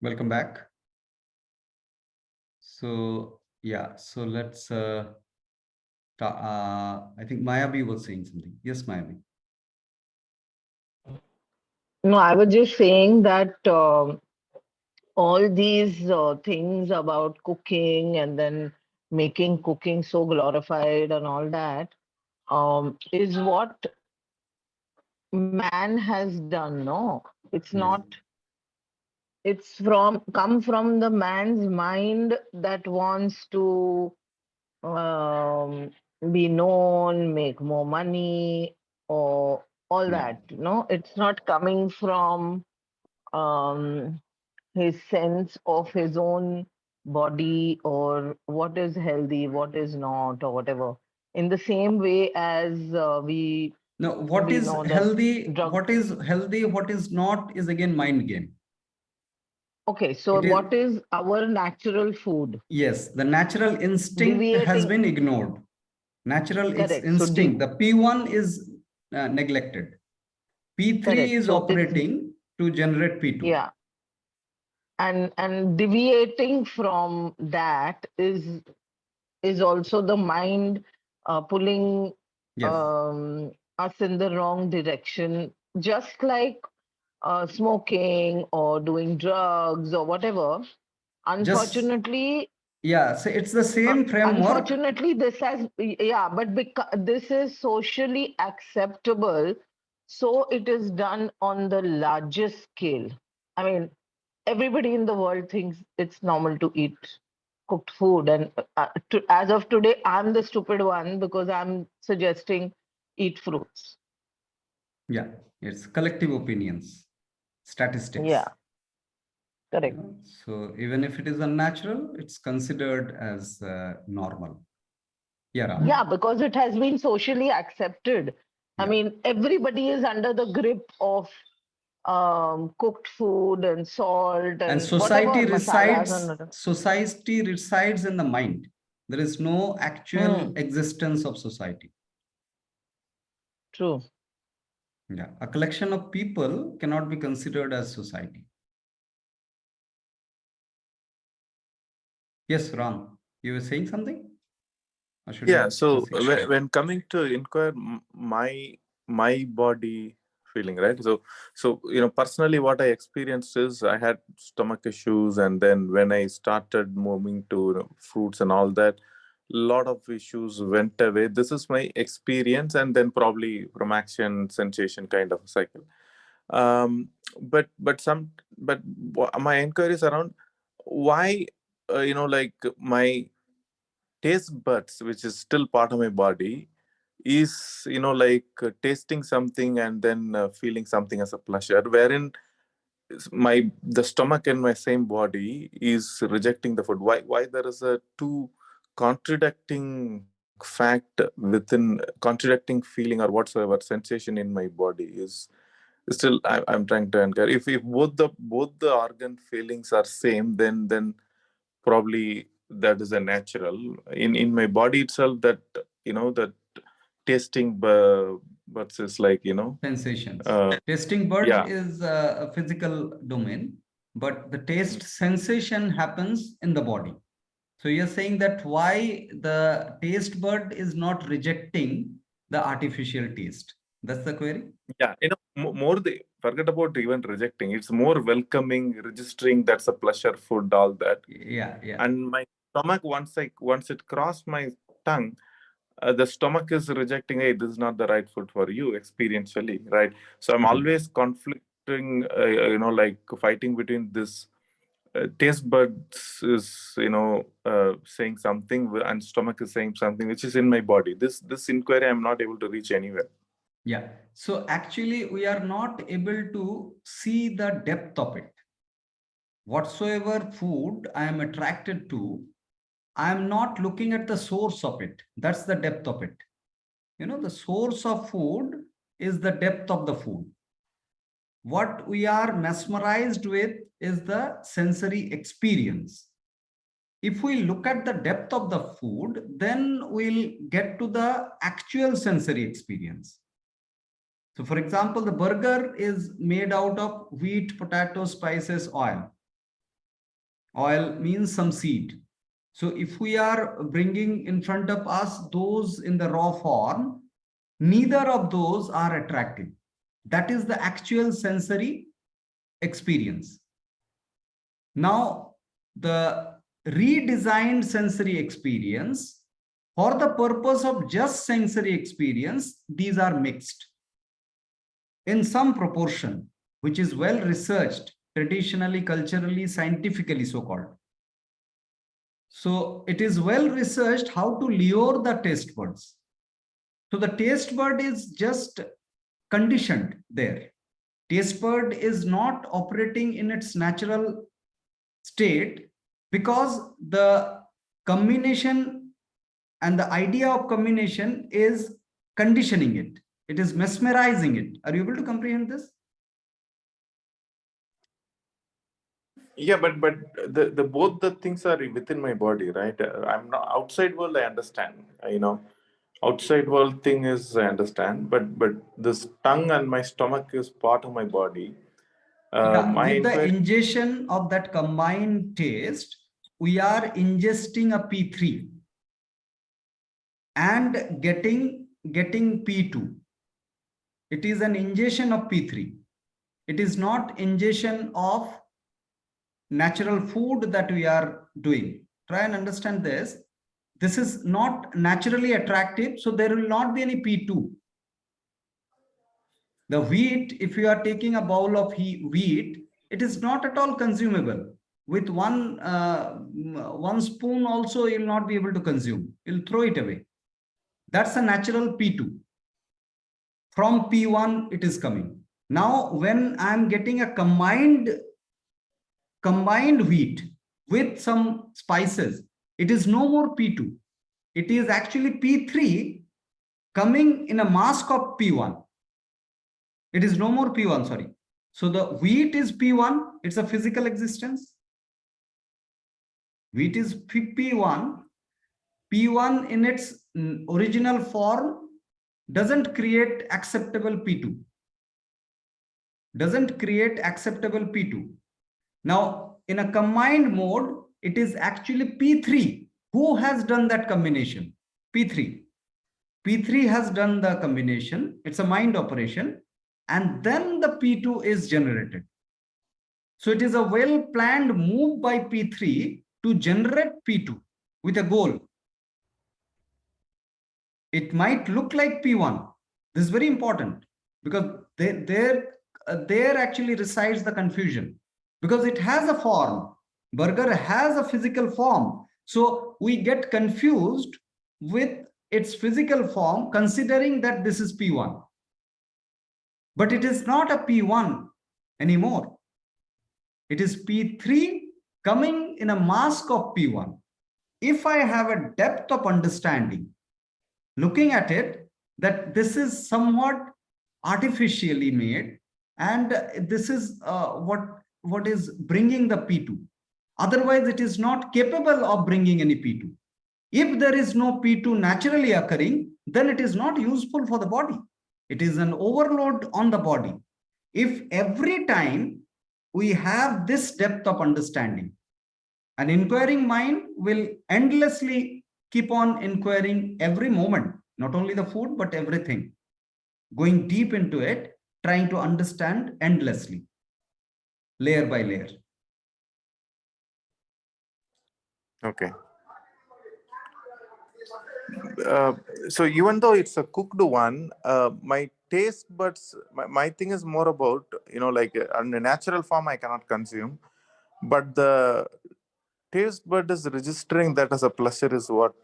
Welcome back. So yeah, so let's I think Mayavi was saying something. Yes, Mayavi. No, I was just saying that all these things about cooking and then making cooking so glorified and all that is what man has done. No, it's Yes. not. It's come from the man's mind that wants to um, be known, make more money, or all Yeah. that. No, it's not coming from um, his sense of his own body or what is healthy, what is not, or whatever. In the same way as Now, we know that drug. what is not is again mind game. Okay, so It is, what is our natural food? yes, the natural instinct has Deviating, been ignored. Natural correct. So instinct, the P1 is neglected. P3 correct. is So it's operating to generate P2. yeah, and deviating from that is also the mind pulling Yes. um, us in the wrong direction, just like smoking or doing drugs or whatever. Just, Unfortunately, yeah, so it's the same framework. unfortunately, this has, yeah, but because this is socially acceptable, so it is done on the largest scale. I mean, everybody in the world thinks it's normal to eat cooked food, and as of today, I'm the stupid one because I'm suggesting eat fruits. Yeah, it's collective opinions, Yeah, statistics. correct. So even if it is unnatural, it's considered as normal. Yeah, Ram. Yeah, because it has been socially accepted. I Yeah. mean, everybody is under the grip of cooked food and salt And and whatever masalas and society resides in the mind. There is no actual hmm, existence of society. true. Yeah. A collection of people cannot be considered as society. Yes, Ram. You were saying something? Or should Yeah, I so proceed? when coming to inquire my body feeling, right? So personally, what I experienced is I had stomach issues, and then when I started moving to fruits and all that, lot of issues went away. This is my experience, and then probably from action sensation kind of a cycle. Um, but my inquiries around why like my taste buds, which is still part of my body, is like tasting something and then feeling something as a pleasure, wherein my the stomach and my same body is rejecting the food. Why there is a two contradicting fact within contradicting feeling or whatsoever sensation in my body is still I'm trying to encourage. If both the organ feelings are same, then probably that is a natural in my body itself, that that tasting buds is like Sensations. uh Tasting buds yeah. is a physical domain, but the taste Mm. sensation happens in the body. So you're saying that why the taste bud is not rejecting the artificial taste. That's the query? Yeah, more the forget about even rejecting, it's more welcoming, registering that's a pleasure food, all that. Yeah, yeah. And my stomach, once it crossed my tongue, the stomach is rejecting, hey, this is not the right food for you experientially, right? So I'm always conflicting, like fighting between this taste buds is saying something, and stomach is saying something which is in my body. This inquiry I'm not able to reach anywhere. Yeah. So actually, we are not able to see the depth of it. Whatsoever food I am attracted to, I am not looking at the source of it. That's the depth of it. The source of food is the depth of the food. What we are mesmerized with is the sensory experience. If we look at the depth of the food, then we'll get to the actual sensory experience. So for example, the burger is made out of wheat, potato, spices, oil. Oil means some seed. So if we are bringing in front of us those in the raw form, neither of those are attractive. That is the actual sensory experience. Now, the redesigned sensory experience, for the purpose of just sensory experience, these are mixed in some proportion, which is well researched, traditionally, culturally, scientifically so-called. So it is well researched how to lure the taste buds. So the taste bud is just conditioned there. Taste bud is not operating in its natural state because the combination and the idea of combination is conditioning it. It is mesmerizing it. Are you able to comprehend this? Yeah, but the both the things are within my body, right? I'm not outside world. I understand. Outside world thing is I understand, but this tongue and my stomach is part of my body. Yeah, My with the inquiry. ingestion of that combined taste, we are ingesting a P3 and getting P2. It is an ingestion of P3. It is not ingestion of natural food that we are doing. Try and understand this. This is not naturally attractive, so there will not be any P2. The wheat, if you are taking a bowl of wheat, it is not at all consumable. With one spoon also, you'll not be able to consume. You'll throw it away. That's a natural P2. From P1, it is coming. Now, when I'm getting a combined wheat with some spices, it is no more P2. It is actually P3 coming in a mask of P1. It is no more P1, sorry. So the wheat is P1, it's a physical existence. Wheat is P1. P1 in its original form doesn't create acceptable P2. Doesn't create acceptable P2. Now, in a combined mode, it is actually P3. Who has done that combination? P3. P3 has done the combination. It's a mind operation. And then the P2 is generated. So it is a well-planned move by P3 to generate P2 with a goal. It might look like P1. This is very important because there actually resides the confusion, because it has a form. Burger has a physical form. So we get confused with its physical form, considering that this is P1. But it is not a P1 anymore. It is P3 coming in a mask of P1. If I have a depth of understanding, looking at it, that this is somewhat artificially made, and this is what is bringing the P2. Otherwise, it is not capable of bringing any P2. If there is no P2 naturally occurring, then it is not useful for the body. It is an overload on the body. If every time we have this depth of understanding, an inquiring mind will endlessly keep on inquiring every moment, not only the food, but everything, going deep into it, trying to understand endlessly, layer by layer. Okay. So even though it's a cooked one, my taste buds, my thing is more about, like in a natural form, I cannot consume, but the taste bud is registering that as a pleasure is what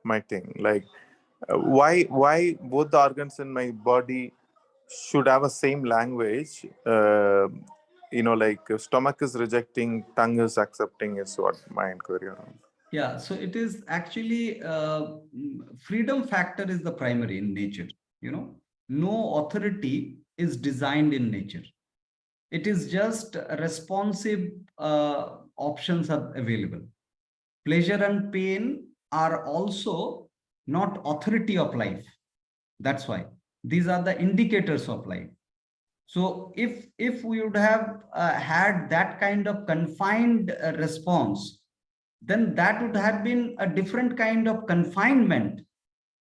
my thing. Like, why both the organs in my body should have a same language? Like stomach is rejecting, tongue is accepting is what my inquiry around. Yeah, so it is actually freedom factor is the primary in nature. No authority is designed in nature. It is just responsive options are available. Pleasure and pain are also not authority of life. That's why these are the indicators of life. So if we would have had that kind of confined response, then that would have been a different kind of confinement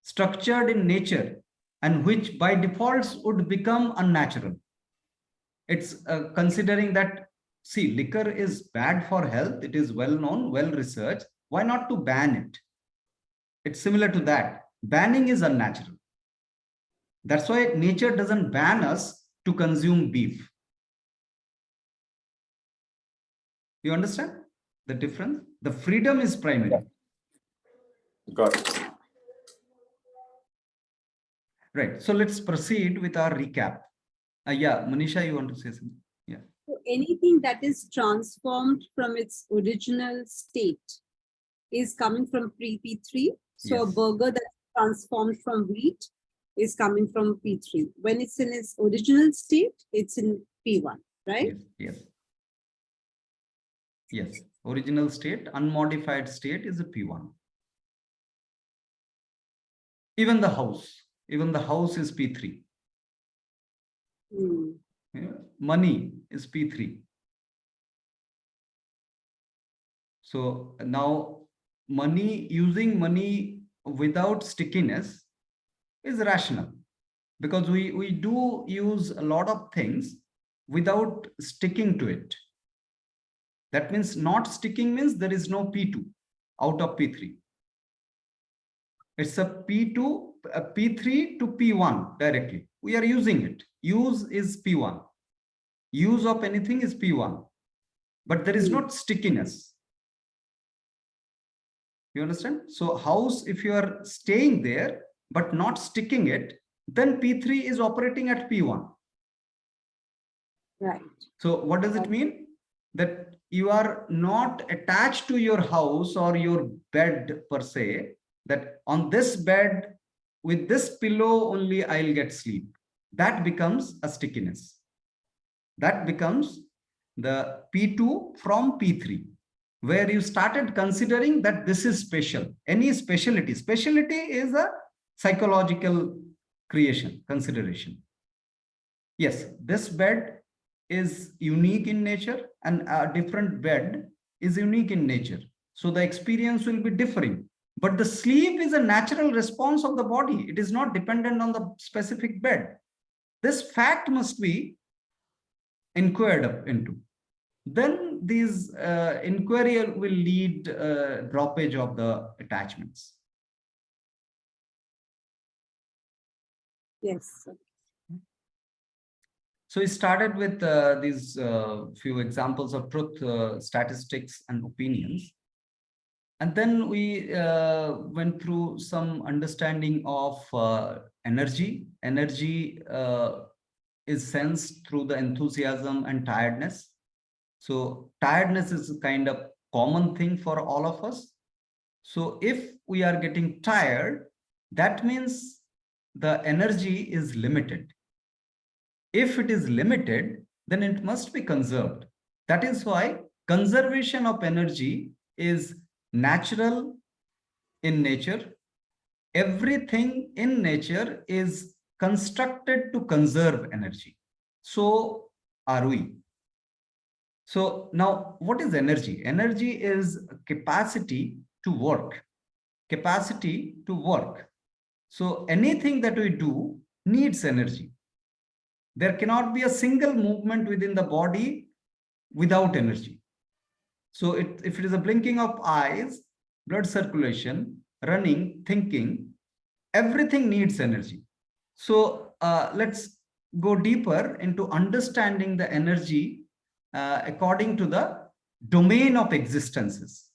structured in nature, and which by defaults would become unnatural. It's considering that, see, liquor is bad for health. It is well known, well researched. Why not to ban it? It's similar to that. Banning is unnatural. That's why nature doesn't ban us to consume beef. You understand the difference? The freedom is primary. Got it. Right. So let's proceed with our recap. Yeah, Manisha, you want to say something? Yeah. So anything that is transformed from its original state is coming from pre-P3. So a Yes. burger that's transformed from wheat is coming from P3. When it's in its original state, it's in P1, right? Yes. Yes. Yes. Original state, unmodified state is a P1. Even the house is P3. Hmm. Yeah. Money is P3. So now using money without stickiness is rational, because we do use a lot of things without sticking to it. That means not sticking means there is no P2 out of P3. It's a P2, a P3 to P1 directly. We are using it. Use is P1. Use of anything is P1. But there is not stickiness. You understand? So house, if you are staying there, but not sticking it, then P3 is operating at P1. Right. So what does it mean? That you are not attached to your house or your bed per se, that on this bed with this pillow only I'll get sleep. That becomes a stickiness. That becomes the P2 from P3, where you started considering that this is special. Any speciality is a psychological creation, consideration. Yes, this bed is unique in nature and a different bed is unique in nature. So the experience will be differing. But the sleep is a natural response of the body. It is not dependent on the specific bed. This fact must be inquired into. Then these inquiry will lead droppage of the attachments. Yes. So we started with these few examples of truth, statistics, and opinions. And then we went through some understanding of energy. Energy is sensed through the enthusiasm and tiredness. So tiredness is a kind of common thing for all of us. So if we are getting tired, that means the energy is limited. If it is limited, then it must be conserved. That is why conservation of energy is natural in nature. Everything in nature is constructed to conserve energy. So are we. So now what is energy? Energy is capacity to work. Capacity to work. So anything that we do needs energy. There cannot be a single movement within the body without energy. So if it is a blinking of eyes, blood circulation, running, thinking, everything needs energy. So let's go deeper into understanding the energy according to the domain of existences.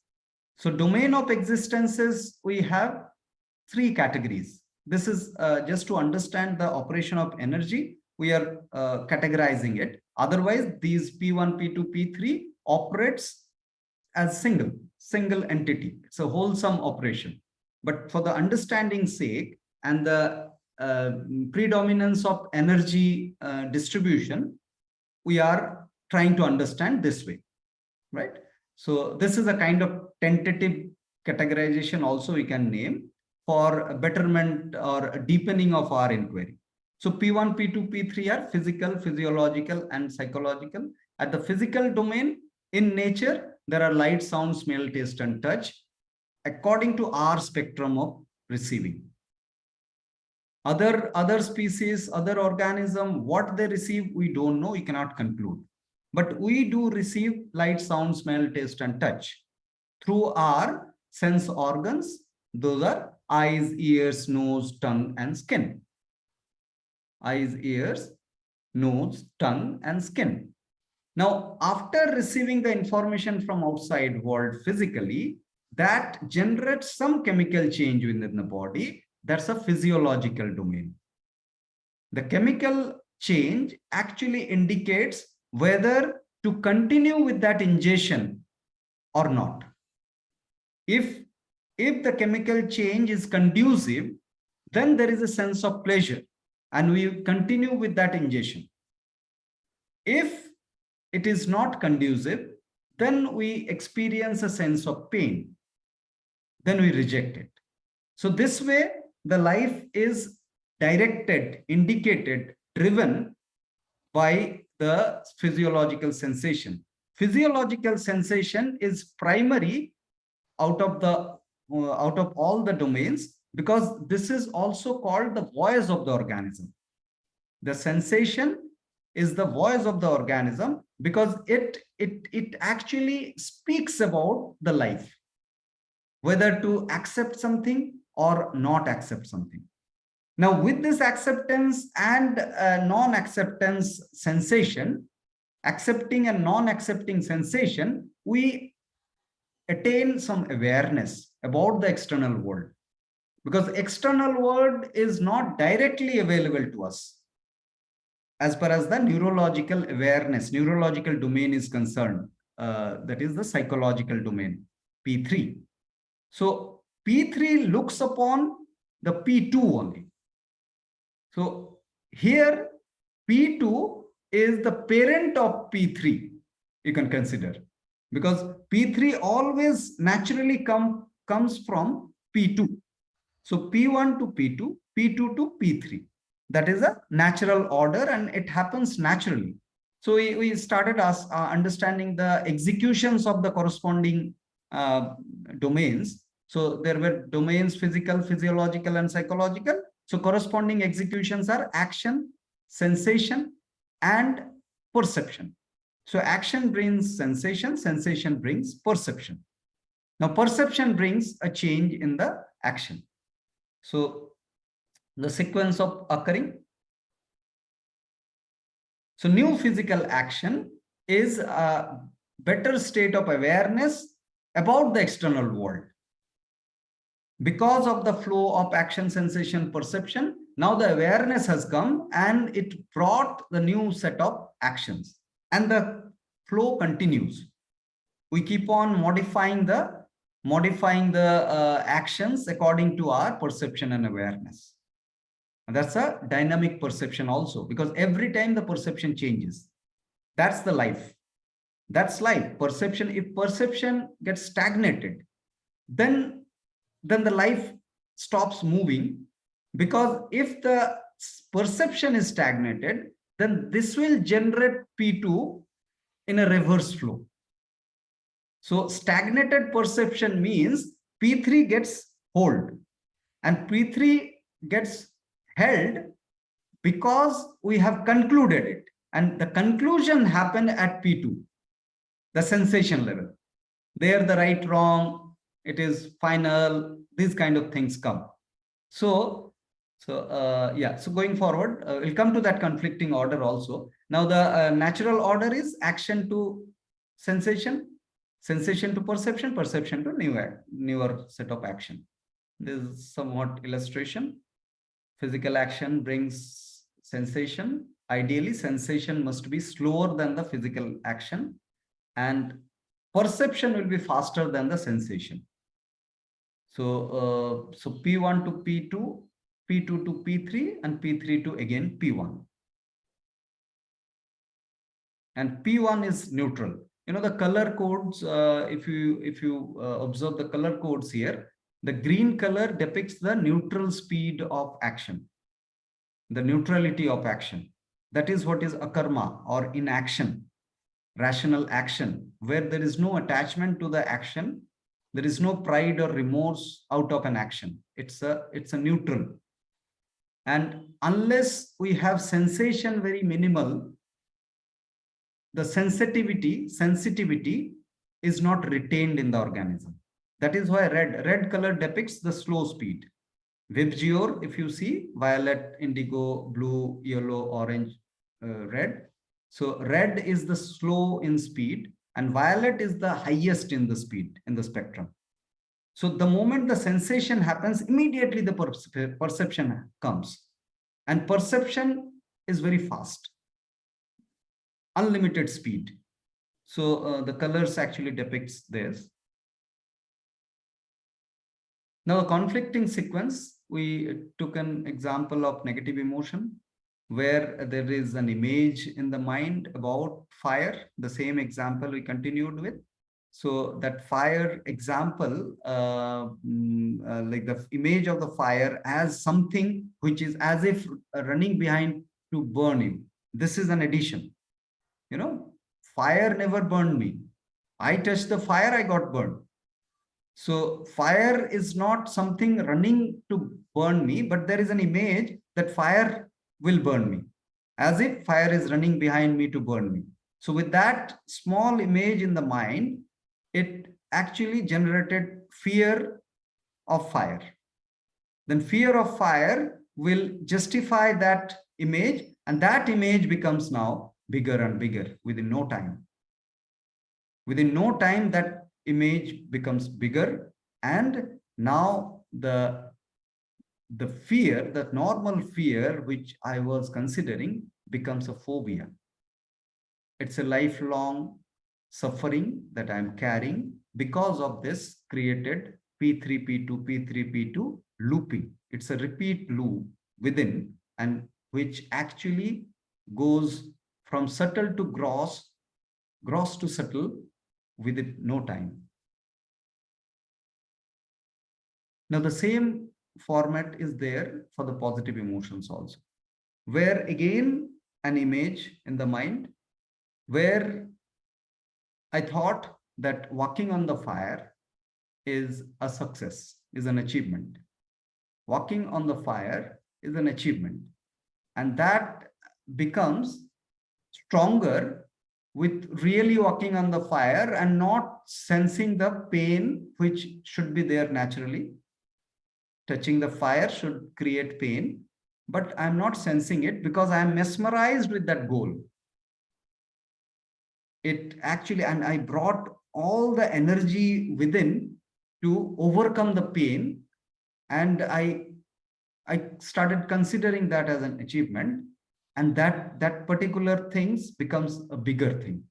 So domain of existences, we have three categories. This is just to understand the operation of energy. We are categorizing it. Otherwise, these P1, P2, P3 operates as single entity. It's a wholesome operation. But for the understanding's sake and the predominance of energy distribution, we are trying to understand this way, right? So this is a kind of tentative categorization also we can name for a betterment or a deepening of our inquiry. So P1, P2, P3 are physical, physiological, and psychological. At the physical domain, in nature, there are light, sound, smell, taste, and touch, according to our spectrum of receiving. Other species, other organism, what they receive, we don't know, we cannot conclude. But we do receive light, sound, smell, taste, and touch through our sense organs. Those are eyes, ears, nose, tongue, and skin. Eyes, ears, nose, tongue, and skin. Now, after receiving the information from outside world physically, that generates some chemical change within the body. That's a physiological domain. The chemical change actually indicates whether to continue with that ingestion or not. If the chemical change is conducive, then there is a sense of pleasure and we continue with that ingestion. If it is not conducive, then we experience a sense of pain. Then we reject it. So this way, the life is directed, indicated, driven by the physiological sensation. Physiological sensation is primary out of all the domains, because this is also called the voice of the organism. The sensation is the voice of the organism because it actually speaks about the life, whether to accept something or not accept something. Now, with this acceptance and non-acceptance sensation, accepting and non-accepting sensation, we attain some awareness about the external world, because external world is not directly available to us as far as the neurological awareness, neurological domain is concerned. That is the psychological domain, P3. So P3 looks upon the P2 only. So here P2 is the parent of P3, you can consider, because P3 always naturally comes from P2. So P1 to P2, P2 to P3. That is a natural order and it happens naturally. So we started understanding the executions of the corresponding domains. So there were domains, physical, physiological, and psychological. So corresponding executions are action, sensation, and perception. So action brings sensation, sensation brings perception. Now perception brings a change in the action. So the sequence of occurring. So new physical action is a better state of awareness about the external world. Because of the flow of action, sensation, perception, now the awareness has come and it brought the new set of actions and the flow continues. We keep on modifying the actions according to our perception and awareness. And that's a dynamic perception also, because every time the perception changes. That's the life. That's life. Perception. If perception gets stagnated, then the life stops moving, because if the perception is stagnated, then this will generate P2 in a reverse flow. So stagnated perception means P3 gets hold and P3 gets held because we have concluded it, and the conclusion happened at P2, the sensation level. There the right, wrong, it is final, these kind of things come. So going forward, we'll come to that conflicting order also. Now the natural order is action to sensation, sensation to perception, perception to newer set of action. This is somewhat illustration. Physical action brings sensation. Ideally, sensation must be slower than the physical action, and perception will be faster than the sensation. So, P1 to P2, P2 to P3, and P3 to again P1. And P1 is neutral. You know the color codes. If you observe the color codes here, the green color depicts the neutral speed of action. the neutrality of action. That is what is akarma or inaction, rational action, where there is no attachment to the action. There is no pride or remorse out of an action. It's a neutral. And unless we have sensation very minimal, the sensitivity is not retained in the organism. That is why red color depicts the slow speed. VIBGYOR, if you see, violet, indigo, blue, yellow, orange, red. So red is the slow in speed and violet is the highest in the speed in the spectrum. So the moment the sensation happens, immediately the perception comes. And perception is very fast, unlimited speed. So the colors actually depicts this. Now, a conflicting sequence, we took an example of negative emotion, where there is an image in the mind about fire. The same example we continued with. So that fire example, like the image of the fire as something which is as if running behind to burn you. This is an addition. You know, fire never burned me. I touched the fire, I got burned. So fire is not something running to burn me, but there is an image that fire will burn me, as if fire is running behind me to burn me. So with that small image in the mind, it actually generated fear of fire. Then fear of fire will justify that image, and that image becomes now bigger and bigger within no time. Within no time, that image becomes bigger, and now the fear, the normal fear which I was considering, becomes a phobia. It's a lifelong suffering that I'm carrying because of this created P3, P2, P3, P2 looping. It's a repeat loop within, and which actually goes from subtle to gross, gross to subtle within no time. Now, the same format is there for the positive emotions also, where again an image in the mind, where I thought that walking on the fire is a success, is an achievement. Walking on the fire is an achievement, and that becomes stronger with really walking on the fire and not sensing the pain which should be there naturally. Touching the fire should create pain, but I'm not sensing it because I'm mesmerized with that goal. It actually, and I brought all the energy within to overcome the pain, and I started considering that as an achievement, and that particular things becomes a bigger thing,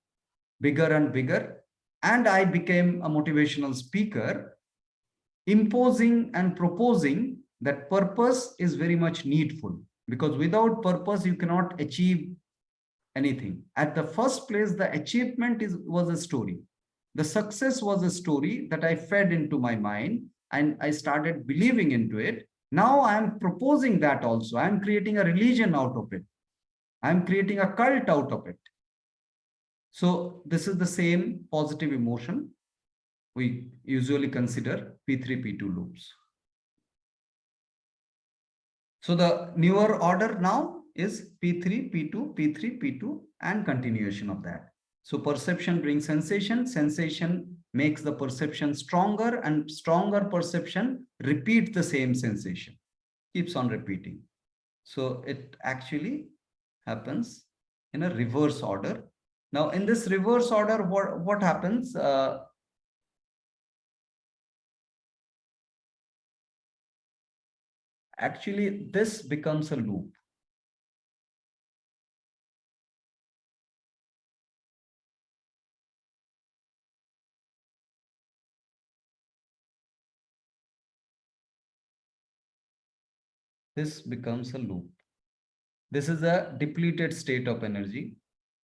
bigger and bigger, and I became a motivational speaker, imposing and proposing that purpose is very much needful, because without purpose you cannot achieve anything. At the first place, the achievement was a story. The success was a story that I fed into my mind, and I started believing into it. Now I'm proposing that also. I'm creating a religion out of it. I'm creating a cult out of it. So this is the same positive emotion. We usually consider P3, P2 loops. So the newer order now is P3, P2, P3, P2, and continuation of that. So perception brings sensation, sensation makes the perception stronger, and stronger perception repeats the same sensation, keeps on repeating. So it actually happens in a reverse order. Now in this reverse order, what happens? Actually, this becomes a loop. This becomes a loop. This is a depleted state of energy.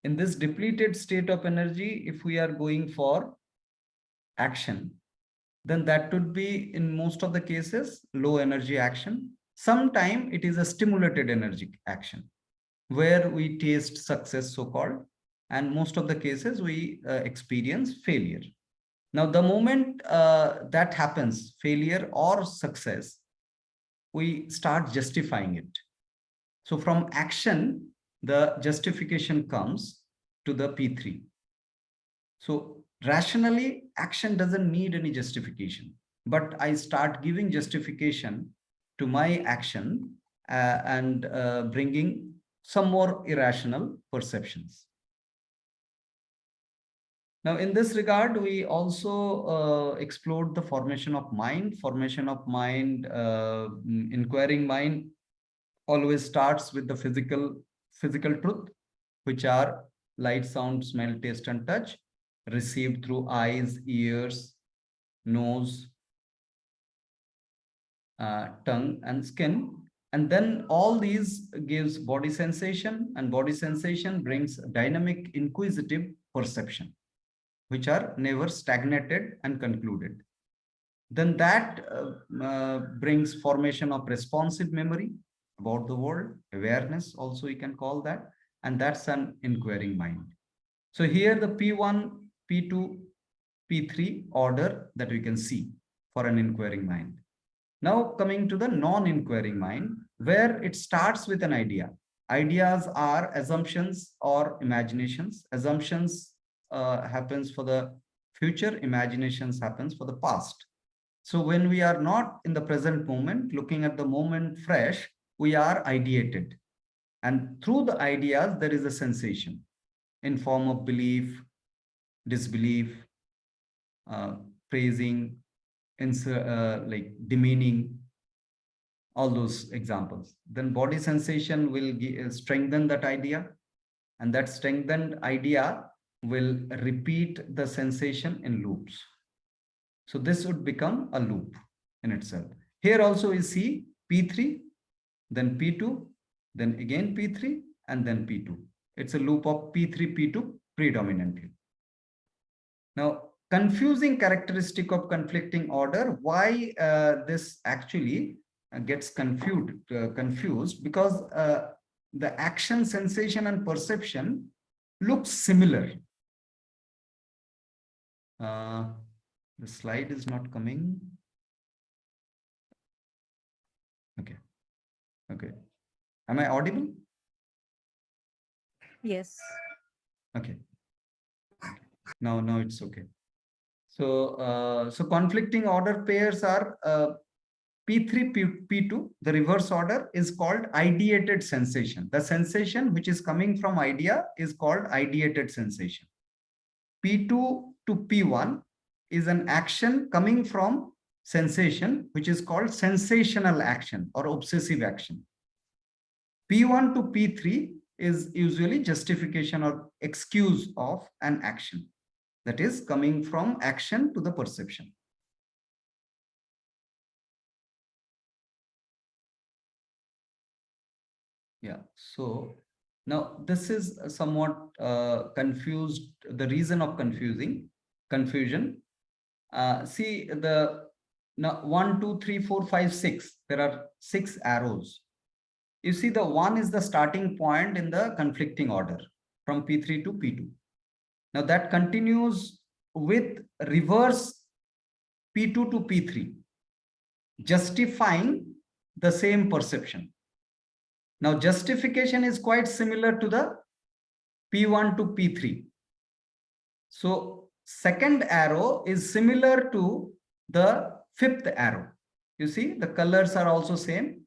In this depleted state of energy, if we are going for action, then that would be, in most of the cases, low energy action. Sometime it is a stimulated energy action where we taste success, so-called, and most of the cases we experience failure. Now, the moment that happens, failure or success, we start justifying it. So from action, the justification comes to the P3. So rationally, action doesn't need any justification, but I start giving justification to my action and bringing some more irrational perceptions. Now, in this regard, we also explored the formation of mind. Formation of mind, inquiring mind always starts with the physical truth, which are light, sound, smell, taste, and touch, received through eyes, ears, nose, tongue, and skin. And then all these gives body sensation, and body sensation brings dynamic, inquisitive perception, which are never stagnated and concluded. Then that brings formation of responsive memory about the world, awareness also you can call that, and that's an inquiring mind. So here the P1, P2, P3 order that we can see for an inquiring mind. Now coming to the non-inquiring mind, where it starts with an idea. Ideas are assumptions or imaginations. Assumptions happens for the future, imaginations happens for the past. So when we are not in the present moment, looking at the moment fresh, we are ideated. And through the ideas, there is a sensation in form of belief, disbelief, praising, like demeaning, all those examples. Then body sensation will strengthen that idea, and that strengthened idea will repeat the sensation in loops. So this would become a loop in itself. Here also we see P3, then P2, then again P3, and then P2. It's a loop of P3, P2 predominantly. Now, confusing characteristic of conflicting order, why this actually gets confused because the action, sensation, and perception looks similar. The slide is not coming. Okay. Okay. Am I audible? Yes. Okay. Now it's okay. So, so conflicting order pairs are P3, P2. The reverse order is called ideated sensation. The sensation which is coming from idea is called ideated sensation. P2 to P1 is an action coming from sensation, which is called sensational action or obsessive action. P1 to P3 is usually justification or excuse of an action, that is coming from action to the perception. Yeah, so now this is somewhat confused, the reason of confusion. See the now 1, 2, 3, 4, 5, 6. There are 6 arrows. You see the 1 is the starting point in the conflicting order from P3 to P2. Now that continues with reverse P2 to P3, justifying the same perception. Now justification is quite similar to the P1 to P3. So second arrow is similar to the 5th arrow. You see the colors are also same,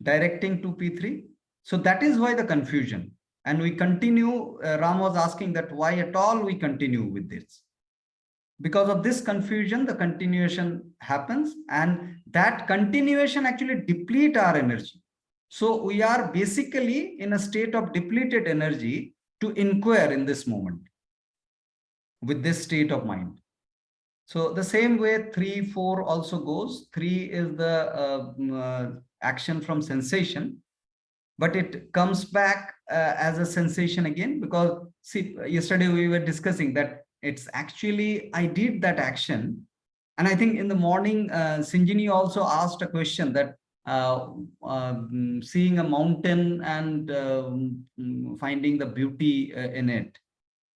directing to P3. So that is why the confusion. And we continue, Ram was asking that why at all we continue with this. Because of this confusion, the continuation happens, and that continuation actually deplete our energy. So we are basically in a state of depleted energy to inquire in this moment with this state of mind. So the same way 3, 4 also goes. 3 is the action from sensation, but it comes back as a sensation again, because see, yesterday we were discussing that it's actually, I did that action. And I think in the morning, Sinjini also asked a question that seeing a mountain and finding the beauty in it.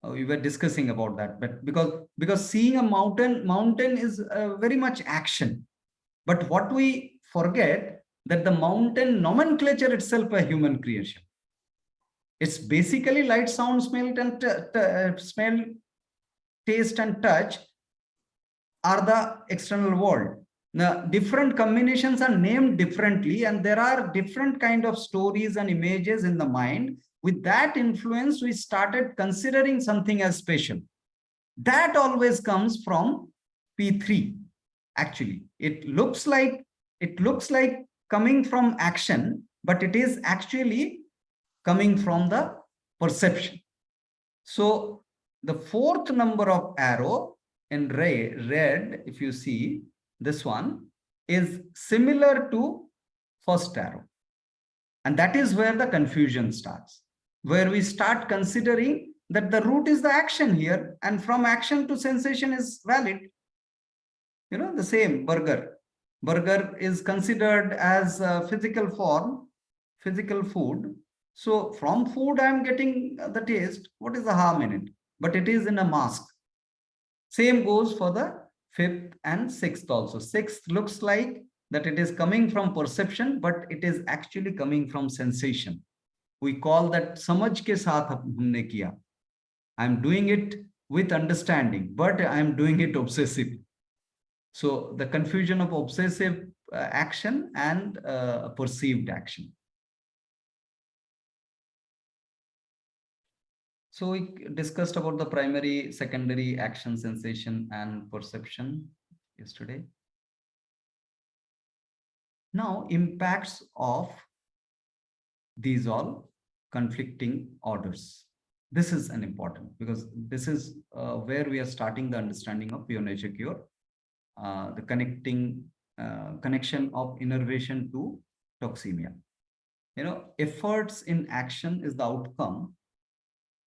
We were discussing about that, but because seeing a mountain is very much action. But what we forget, that the mountain nomenclature itself a human creation. It's basically light, sound, smell, and smell, taste, and touch are the external world. Now, different combinations are named differently, and there are different kind of stories and images in the mind. With that influence, we started considering something as special. That always comes from P3. Actually, it looks like coming from action, but it is actually coming from the perception. So the fourth number of arrow in red, if you see this one, is similar to first arrow. And that is where the confusion starts, where we start considering that the root is the action here, and from action to sensation is valid. You know, the same burger. Burger is considered as a physical form, physical food. So from food, I'm getting the taste. What is the harm in it? But it is in a mask. Same goes for the fifth and sixth also. Sixth looks like that it is coming from perception, but it is actually coming from sensation. We call that samajh ke saath humne kiya. I'm doing it with understanding, but I'm doing it obsessively. So the confusion of obsessive action and perceived action. So we discussed about the primary, secondary action, sensation, and perception yesterday. Now, impacts of these all conflicting orders. This is an important, because this is where we are starting the understanding of pure nature cure, the connection of innervation to toxemia. You know, efforts in action is the outcome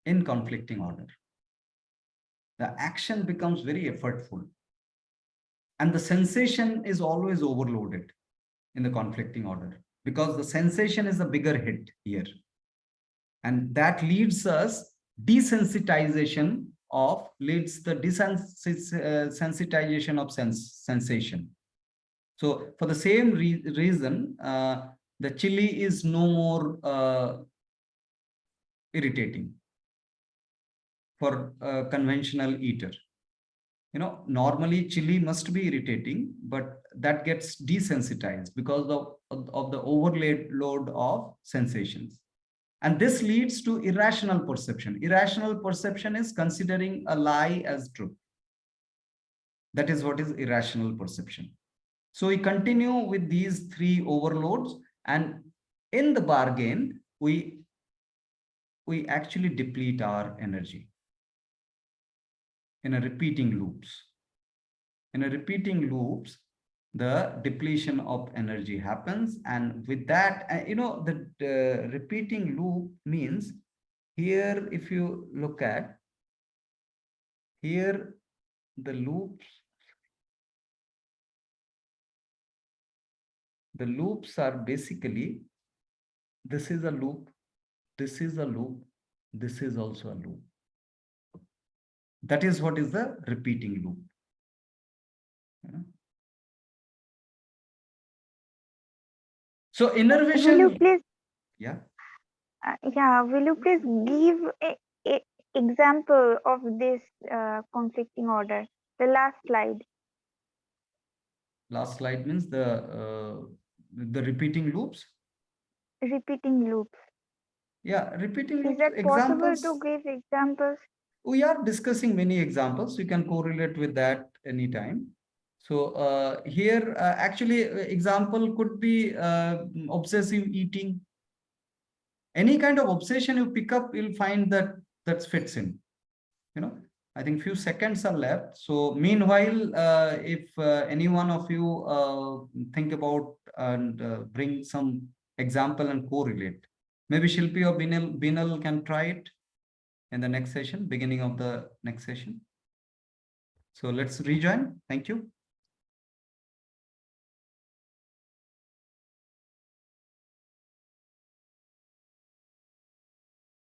in conflicting order. The action becomes very effortful, and the sensation is always overloaded in the conflicting order, because the sensation is the bigger hit here, and that leads us desensitization of desensitization of sensation. So for the same reason, the chili is no more irritating for a conventional eater. You know, normally chili must be irritating, but that gets desensitized because of the overload of sensations. And this leads to irrational perception. Irrational perception is considering a lie as truth. That is what is irrational perception. So we continue with these three overloads, and in the bargain, we actually deplete our energy in a repeating loops. In a repeating loops, the depletion of energy happens, and with that, you know, the repeating loop means here, if you look at here, the loops are basically, this is a loop, this is a loop, this is also a loop. That is what is the repeating loop. So innervation. Will you please? Yeah. Yeah. Will you please give a example of this conflicting order? The last slide. Last slide means the repeating loops. Repeating loops. Yeah, repeating Is loops. that Examples. possible to give examples? We are discussing many examples. You can correlate with that anytime. So here, actually, example could be obsessive eating. Any kind of obsession you pick up, you'll find that fits in. You know, I think few seconds are left. So meanwhile, if any one of you think about and bring some example and correlate, maybe Shilpi or Binal can try it in the next session, beginning of the next session. So let's rejoin. Thank you.